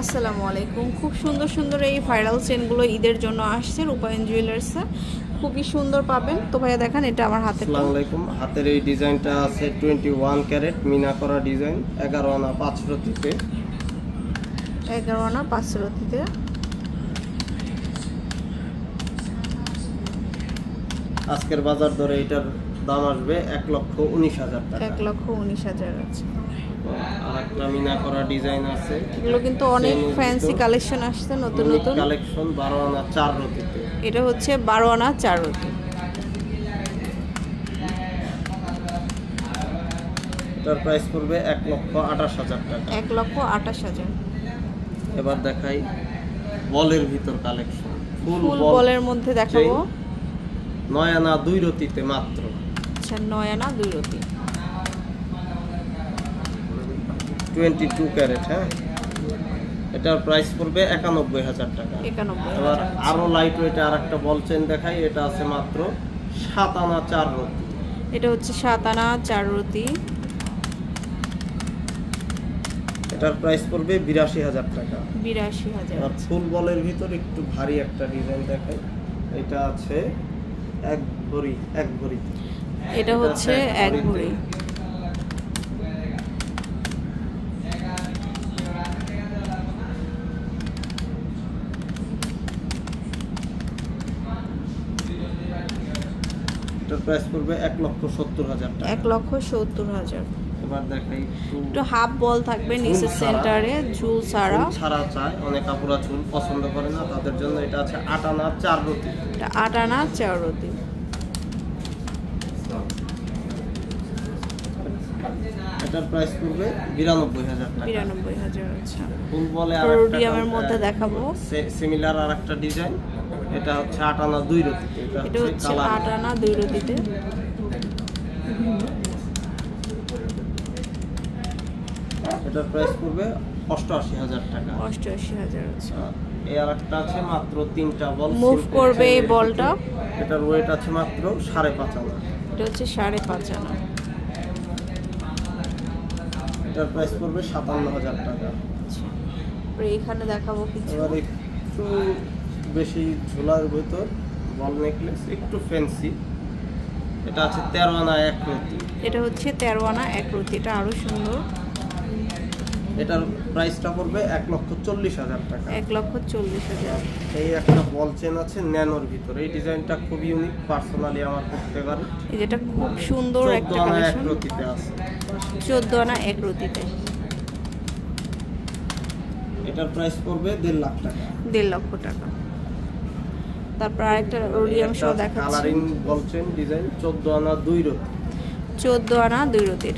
আসসালামু আলাইকুম। খুব সুন্দর সুন্দর এই ভাইরাল চেনগুলো ঈদের জন্য আসছে রূপায়ণ জুয়েলার্সে, খুবই সুন্দর পাবেন। তো ভাইয়া দেখেন, এটা আমার হাতে। আসসালামু আলাইকুম। হাতের এই ডিজাইনটা আছে 21 ক্যারেট মিনা করা ডিজাইন, 11 আনা 5 রতিতে। 11 আনা 5 রতিতে। আজকের বাজার দরে এটার দাম আসবে 1,19,000 টাকা। 1,19,000 আছে। আর একটা মিনা করা ডিজাইন আছে, এগুলো কিন্তু অনেক ফ্যান্সি কালেকশন আসছে, নতুন নতুন কালেকশন। 12 আনা 4 রতিতে। এটা হচ্ছে 12 আনা 4 রতি। এটার প্রাইস পড়বে 1,28,000 টাকা। 1,28,000। এবার দেখাই বলের ভিতর কালেকশন, ফুল বলের মধ্যে দেখাবো। 9 আনা 2 রতিতে মাত্র। আচ্ছা, 9 আনা 2 রতি। 22 ক্যারেট। হ্যাঁ, এটার প্রাইস পড়বে 91,000 টাকা। 91,000। এবার আরো লাইট ওয়েটে আরেকটা বল চেন দেখাই। এটা আছে মাত্র 7 আনা 4 রতি। এটা হচ্ছে 7 আনা 4 রতি। এটার প্রাইস পড়বে 82,000 টাকা। 82,000। আর ফুল বলের ভিতর একটু ভারী একটা ডিজাইন দেখাই। এটা আছে 1 ভরি। এটা হচ্ছে 1 ভরি। এটার প্রাইস পড়বে 1,70,000 টাকা। 1,70,000। এবার দেখাই একটু হাফ বল থাকবে নিচে সেন্টারে, ঝুল ছাড়া চায়। অনেক আপুরা ঝুল পছন্দ করে না, তাদের জন্য এটা আছে 8 আনা 4 রতি। এটা 8 আনা 4 রতি। এটার প্রাইস পড়বে 92,000 টাকা। 92,000। আচ্ছা, ফুল বলে রোডিয়ামের মধ্যে দেখাবো সিমিলার আরেকটা ডিজাইন। এটা হচ্ছে 8 আনা 2 রতিতে। এটা হচ্ছে 8 আনা 2 রতিতে। এটার প্রাইস পড়বে 88,000 টাকা। 88,000। আচ্ছা, এই আরেকটা আছে মাত্র 3টা বল মুভ করবে এই বলটা। এটার ওয়েট আছে মাত্র 5.5 আনা। এটা হচ্ছে 5.5 আনা। এটার প্রাইস পড়বে 57,000 টাকা। আচ্ছা, এখানে দেখাবো কিছু। এবার একটু বেশি ঝোলার ভিতর বল নেকলেস, একটু ফ্যান্সি। এটা আছে 13 আনা 1 রতি। এটা হচ্ছে 13 আনা 1 রতি। এটা আরো সুন্দর। এটার প্রাইসটা পড়বে 1,40,000 টাকা। 1,40,000। এই একটা বল চেন আছে ন্যানোর ভিতরে। এই ডিজাইনটা খুব ইউনিক, পার্সোনালি আমার করতে পারে। এই যেটা খুব সুন্দর একটা 14 আনা 1 কালেকশন। রতিতে আছে। 14 আনা 1 রতিতে। এটার প্রাইস পড়বে 1.5 লাখ টাকা। 1.5 লক্ষ টাকা। তারপর আরেকটা রোডিয়াম শো দেখাচ্ছি। কালারিং বল চেন ডিজাইন 14 আনা 2 রতি। 14 আনা 2 রতি।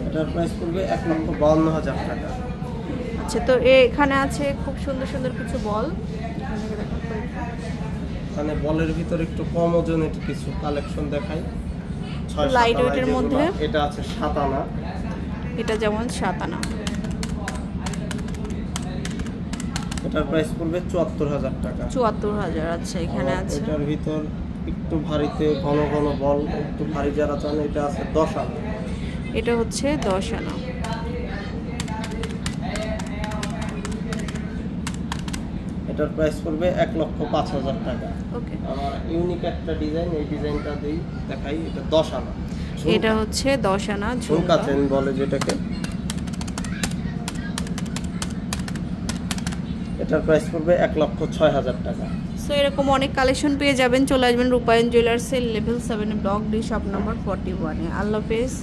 এটার প্রাইস পড়বে 1,52,000 টাকা। আচ্ছা, তো এখানে আছে খুব সুন্দর সুন্দর কিছু বল। মানে বলের ভিতর একটু কম ওজনের কিছু কালেকশন দেখাই। লাইট ওয়েটের মধ্যে এটা আছে 7 আনা। এটা যেমন 7 আনা। এটার প্রাইস পড়বে 74,000 টাকা। 74,000। আচ্ছা, এখানে আছে এটার ভিতর একটু ভারীতে ঘন ঘন বল, একটু ভারী যারা চান, এটা আছে 10 আনা। এটা হচ্ছে 10 আনা। এটার প্রাইস পড়বে 1,05,000 টাকা। ওকে, আমার ইউনিক একটা ডিজাইন, এই ডিজাইনটা দিই দেখাই। এটা 10 আনা। এটা হচ্ছে 10 আনা ঝুমকা চেন বলে যেটাকে। এটার প্রাইস পড়বে 1,06,000 টাকা। সো এরকম অনেক কালেকশন পেয়ে যাবেন। চলে আসবেন রূপায়ণ জুয়েলার্সের level 7 block D shop number 41-এ। আল্লাহ হাফেজ।